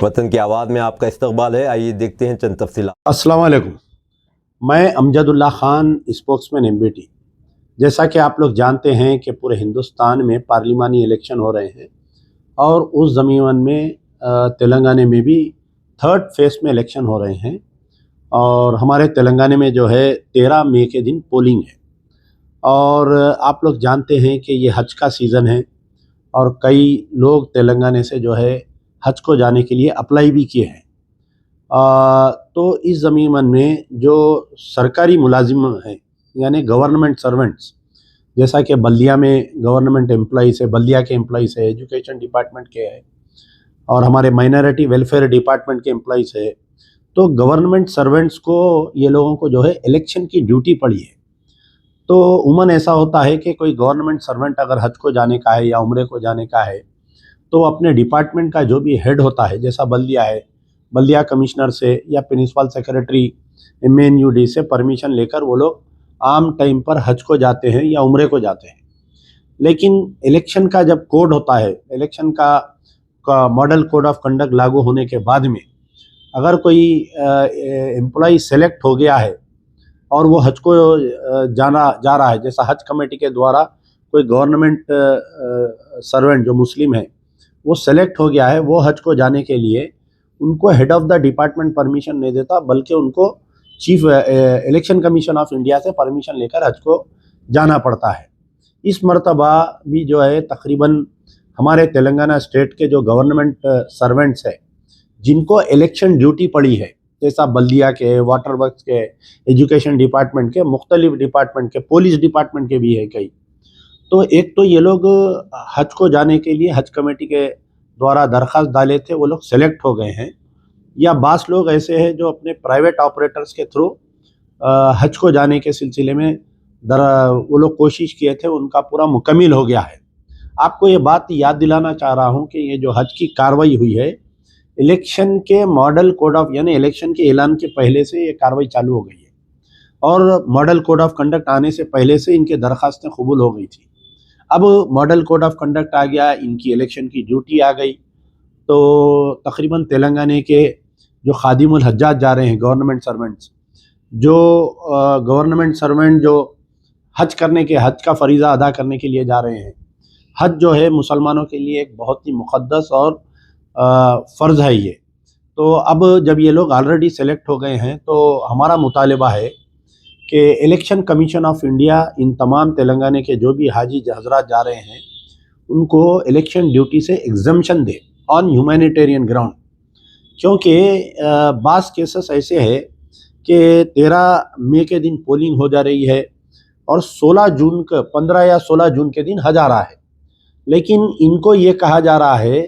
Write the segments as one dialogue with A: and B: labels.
A: वतन की आवाज़ में आपका इस्तकबाल है। आइए देखते हैं चंद तफसीलात।
B: अस्सलाम वालेकुम। मैं अमजदुल्ला खान, स्पोक्समैन एमबीटी। जैसा कि आप लोग जानते हैं कि पूरे हिंदुस्तान में पार्लिमानी इलेक्शन हो रहे हैं और उस ज़मीन में तेलंगाना में भी थर्ड फेज़ में इलेक्शन हो रहे हैं। और हमारे तेलंगाना में जो है 13 मई के दिन पोलिंग है। और आप लोग जानते हैं कि ये हज का सीज़न है और कई लोग तेलंगाना से जो है हज को जाने के लिए अप्लाई भी किए हैं। तो इस ज़मीन में जो सरकारी मुलाजिम हैं, यानी गवर्नमेंट सर्वेंट्स, जैसा कि बल्दिया में गवर्नमेंट एम्प्लॉइज़ है, बल्दिया के एम्प्लॉइज़ है, एजुकेशन डिपार्टमेंट के हैं और हमारे माइनॉरिटी वेलफेयर डिपार्टमेंट के एम्प्लॉइज़ है। तो गवर्नमेंट सर्वेंट्स को, ये लोगों को जो है इलेक्शन की ड्यूटी पड़ी है। तो उमूमन ऐसा होता है कि कोई गवर्नमेंट सर्वेंट अगर हज को जाने का है या उम्रे को जाने का है तो अपने डिपार्टमेंट का जो भी हेड होता है, जैसा बल्दिया है, बल्दिया कमिश्नर से या प्रिंसिपल सेक्रेटरी MNUD से परमिशन लेकर वो लोग आम टाइम पर हज को जाते हैं या उम्रे को जाते हैं। लेकिन इलेक्शन का जब कोड होता है, इलेक्शन का मॉडल कोड ऑफ कंडक्ट लागू होने के बाद में अगर कोई एम्प्लॉय सेलेक्ट हो गया है और वो हज को जा रहा है, जैसा हज कमेटी के द्वारा कोई गवर्नमेंट सर्वेंट जो मुस्लिम है वो सेलेक्ट हो गया है, वो हज को जाने के लिए उनको head of the department permission नहीं देता, बल्कि उनको chief election commission of India से परमिशन लेकर हज को जाना पड़ता है। इस मरतबा भी जो है तकरीबन हमारे तेलंगाना स्टेट के जो गवर्नमेंट सर्वेंट्स है जिनको इलेक्शन ड्यूटी पड़ी है, जैसा बल्दिया के, वाटर वर्क्स के, एजुकेशन डिपार्टमेंट के, मुख्तलिफ डिपार्टमेंट के, पुलिस डिपार्टमेंट के भी है कई। तो एक तो ये लोग हज को जाने के लिए हज कमेटी के द्वारा दरख्वास्त डाले थे, वो लोग सेलेक्ट हो गए हैं, या बास लोग ऐसे हैं जो अपने प्राइवेट ऑपरेटर्स के थ्रू हज को जाने के सिलसिले में वो लोग कोशिश किए थे, उनका पूरा मुकम्मिल हो गया है। आपको ये बात याद दिलाना चाह रहा हूँ कि ये जो हज की कार्रवाई हुई है, इलेक्शन के मॉडल कोड ऑफ, यानी इलेक्शन के ऐलान के पहले से ये कार्रवाई चालू हो गई है और मॉडल कोड ऑफ कंडक्ट आने से पहले से इनके दरख्वास्तें कबूल हो गई थी। अब मॉडल कोड ऑफ कंडक्ट आ गया, इनकी इलेक्शन की ड्यूटी आ गई, तो तकरीबन तेलंगाना के जो खादिमुल हज्जाज जा रहे हैं, गवर्नमेंट सर्वेंट्स, जो गवर्नमेंट सर्वेंट जो हज करने के, हज का फरीज़ा अदा करने के लिए जा रहे हैं। हज जो है मुसलमानों के लिए एक बहुत ही मुक़द्दस और फ़र्ज़ है ये। तो अब जब ये लोग ऑलरेडी सेलेक्ट हो गए हैं तो हमारा मुतालिबा है कि election commission of India in तमाम तेलंगाना के जो भी हाजी हजरात जा रहे हैं उनको इलेक्शन ड्यूटी से exemption they on humanitarian ground. क्योंकि बास केसेस ऐसे है कि 13 मई के दिन पोलिंग हो जा रही है और 16 जून का, 15 या 16 जून के दिन हज आ रहा है, लेकिन इनको ये कहा जा रहा है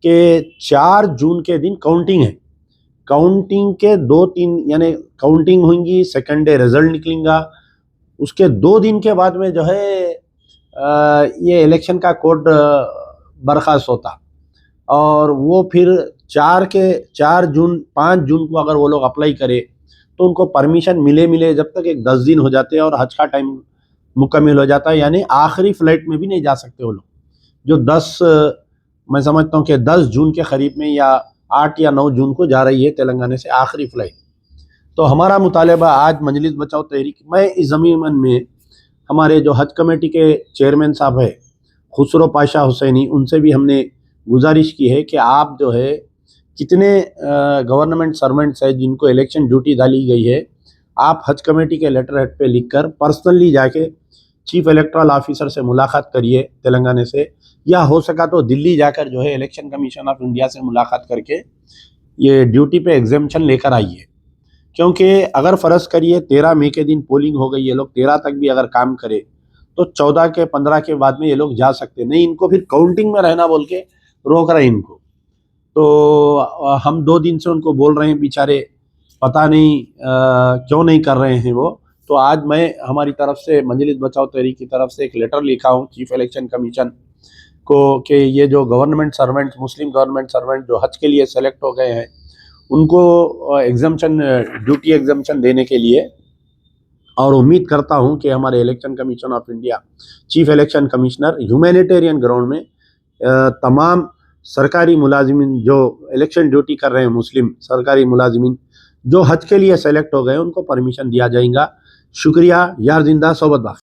B: कि 4 जून के दिन काउंटिंग है। काउंटिंग के 2-3 यानी काउंटिंग होंगी, सेकंड डे रिजल्ट निकलेगा, उसके 2 दिन के बाद में जो है ये इलेक्शन का कोड बर्खास्त होता और वो फिर 4 जून 5 जून को अगर वो लोग अप्लाई करे तो उनको परमिशन मिले जब तक एक 10 दिन हो जाते हैं और हज का टाइम मुकम्मिल हो जाता है, यानी आखिरी फ़्लाइट में भी नहीं जा सकते वो लोग, जो 10 मैं समझता हूँ कि 10 जून के करीब में या 8 या 9 जून को जा रही है तेलंगाना से आखिरी फ़्लाइट। तो हमारा मुतालिबा आज मजलिस बचाओ तहरीक, मैं इस ज़मीन में हमारे जो हज कमेटी के चेयरमैन साहब है खुसरो पाशा हुसैनी, उनसे भी हमने गुजारिश की है कि आप जो है कितने गवर्नमेंट सर्वेंट्स है जिनको इलेक्शन ड्यूटी डाली गई है, आप हज कमेटी के लेटर हेड पे लिखकर पर्सनली जाके चीफ इलेक्टोरल ऑफिसर से मुलाकात करिए तेलंगाना से, या हो सका तो दिल्ली जाकर जो है इलेक्शन कमीशन ऑफ इंडिया से मुलाकात करके ये ड्यूटी पे एग्जेम्पशन लेकर आइए। क्योंकि अगर फ़र्ज़ करिए 13 मई के दिन पोलिंग हो गई, ये लोग 13 तक भी अगर काम करे तो 14 के 15 के बाद में ये लोग जा सकते नहीं, इनको फिर काउंटिंग में रहना बोल के रोक रहे हैं इनको। तो हम 2 दिन से उनको बोल रहे हैं, बेचारे पता नहीं क्यों नहीं कर रहे हैं वो। तो आज मैं हमारी तरफ से, मजलिस बचाओ तहरीक की तरफ से एक लेटर लिखा हूँ चीफ इलेक्शन कमीशन को कि ये जो गवर्नमेंट सर्वेंट्स, मुस्लिम गवर्नमेंट सर्वेंट जो हज के लिए सेलेक्ट हो गए हैं, उनको एग्जम्पशन, ड्यूटी एग्जम्पशन देने के लिए, और उम्मीद करता हूं कि हमारे election commission of India, chief election commissioner humanitarian ground में तमाम सरकारी मुलाजिमीन जो इलेक्शन ड्यूटी कर रहे हैं, मुस्लिम सरकारी मुलाजिमीन जो हज के लिए सेलेक्ट हो गए, उनको परमिशन दिया जाएगा। शुक्रिया। यार जिंदा सोबत बाकी।